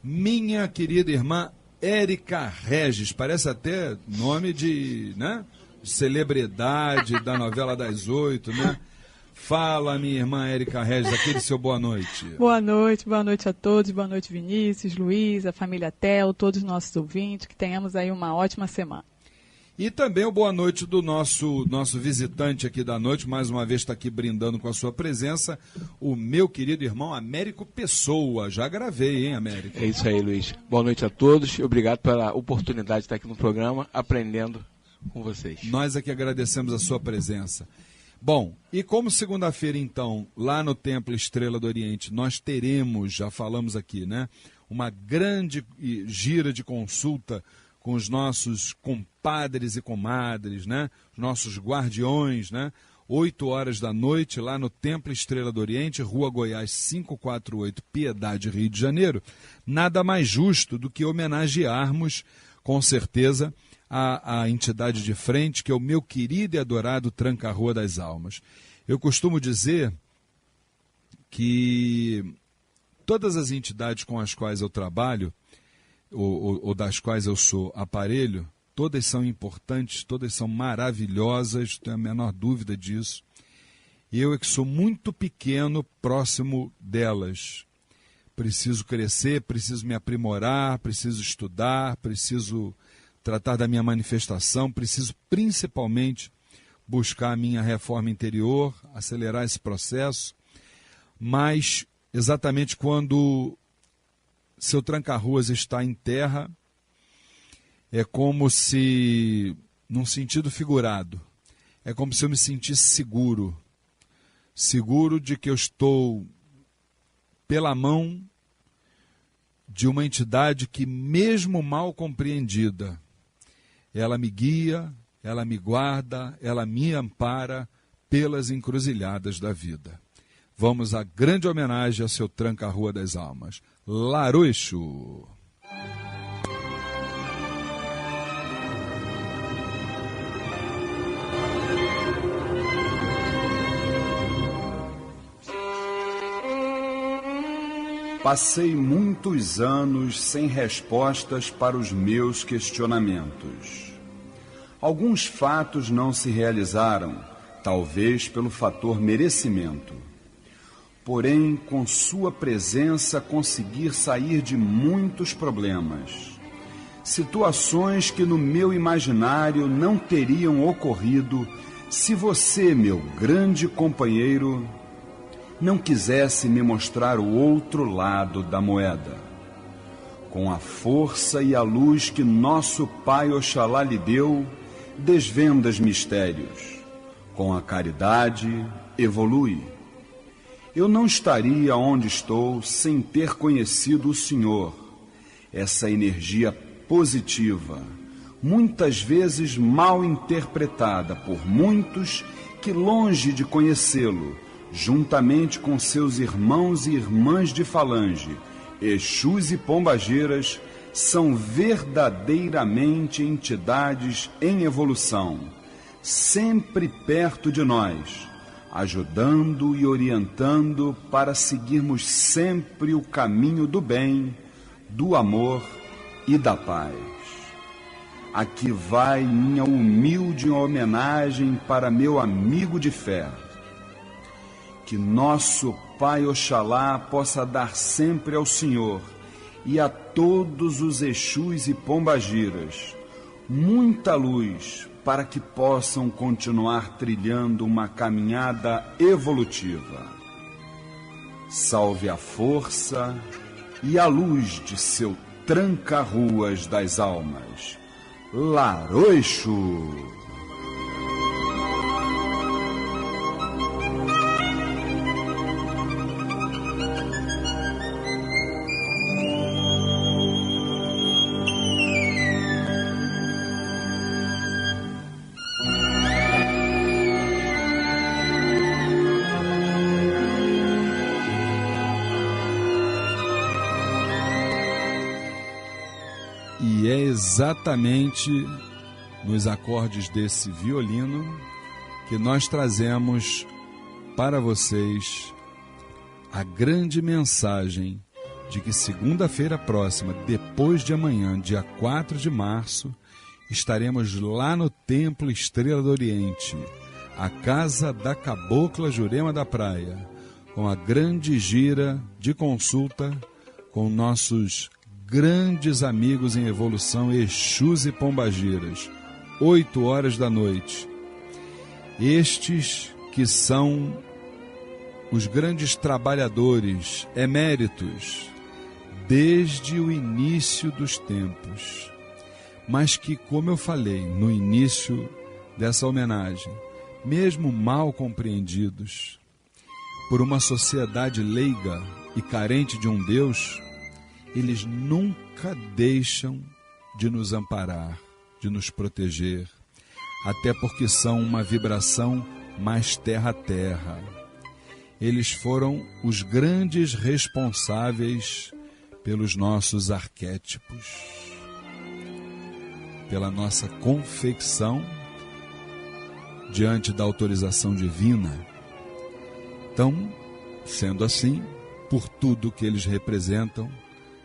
Minha querida irmã Érica Regis, parece até nome de, né, de celebridade da novela das 8, né? Fala, minha irmã Érica Regis, aquele seu boa noite. Boa noite a todos, boa noite Vinícius, Luiz, a família Tel, todos os nossos ouvintes, que tenhamos aí uma ótima semana. E também o boa noite do nosso visitante aqui da noite, mais uma vez está aqui brindando com a sua presença, o meu querido irmão Américo Pessoa. Já gravei, hein, Américo? É isso aí, Luiz. Boa noite a todos e obrigado pela oportunidade de estar aqui no programa, aprendendo com vocês. Nós aqui agradecemos a sua presença. Bom, e como segunda-feira, então, lá no Templo Estrela do Oriente, nós teremos, já falamos aqui, né, uma grande gira de consulta com os nossos compadres e comadres, né? Os nossos guardiões, né? 8 horas da noite, lá no Templo Estrela do Oriente, Rua Goiás 548, Piedade, Rio de Janeiro. Nada mais justo do que homenagearmos, com certeza, a entidade de frente, que é o meu querido e adorado Tranca-Rua das Almas. Eu costumo dizer que todas as entidades com as quais eu trabalho, ou das quais eu sou aparelho, todas são importantes, todas são maravilhosas, não tenho a menor dúvida disso. Eu é que sou muito pequeno próximo delas. Preciso crescer, preciso me aprimorar, preciso estudar, preciso tratar da minha manifestação, preciso principalmente buscar a minha reforma interior, acelerar esse processo. Mas exatamente quando seu tranca-ruas está em terra, é como se, num sentido figurado, é como se eu me sentisse seguro de que eu estou pela mão de uma entidade que, mesmo mal compreendida, ela me guia, ela me guarda, ela me ampara pelas encruzilhadas da vida. Vamos à grande homenagem ao seu tranca-rua das almas, Laroixo. Passei muitos anos sem respostas para os meus questionamentos. Alguns fatos não se realizaram, talvez pelo fator merecimento. Porém, com sua presença consegui sair de muitos problemas. Situações que no meu imaginário não teriam ocorrido se você, meu grande companheiro, não quisesse me mostrar o outro lado da moeda. Com a força e a luz que nosso Pai Oxalá lhe deu, desvenda os mistérios. Com a caridade, evolui. Eu não estaria onde estou sem ter conhecido o Senhor, essa energia positiva, muitas vezes mal interpretada por muitos que, longe de conhecê-lo, juntamente com seus irmãos e irmãs de falange, Exus e Pombageiras, são verdadeiramente entidades em evolução, sempre perto de nós, ajudando e orientando para seguirmos sempre o caminho do bem, do amor e da paz. Aqui vai minha humilde homenagem para meu amigo de fé. Que nosso Pai Oxalá possa dar sempre ao Senhor e a todos os Exus e Pombagiras muita luz para que possam continuar trilhando uma caminhada evolutiva. Salve a força e a luz de seu tranca-ruas das almas, Laroixo. E é exatamente nos acordes desse violino que nós trazemos para vocês a grande mensagem de que segunda-feira próxima, depois de amanhã, dia 4 de março, estaremos lá no Templo Estrela do Oriente, a casa da Cabocla Jurema da Praia, com a grande gira de consulta com nossos grandes amigos em evolução, Exus e Pombagiras, 8 horas da noite. Estes que são os grandes trabalhadores eméritos desde o início dos tempos, mas que, como eu falei no início dessa homenagem, mesmo mal compreendidos por uma sociedade leiga e carente de um Deus, eles nunca deixam de nos amparar, de nos proteger, até porque são uma vibração mais terra a terra. Eles foram os grandes responsáveis pelos nossos arquétipos, pela nossa confecção diante da autorização divina. Então, sendo assim, por tudo que eles representam,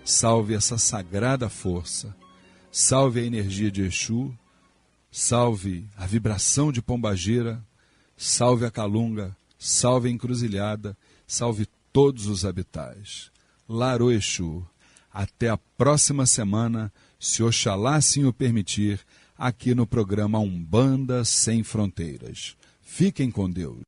salve essa sagrada força, salve a energia de Exu, salve a vibração de Pombagira, salve a Calunga, salve a encruzilhada, salve todos os habitais. Larô Exu. Até a próxima semana, se Oxalá assim o permitir, aqui no programa Umbanda Sem Fronteiras. Fiquem com Deus.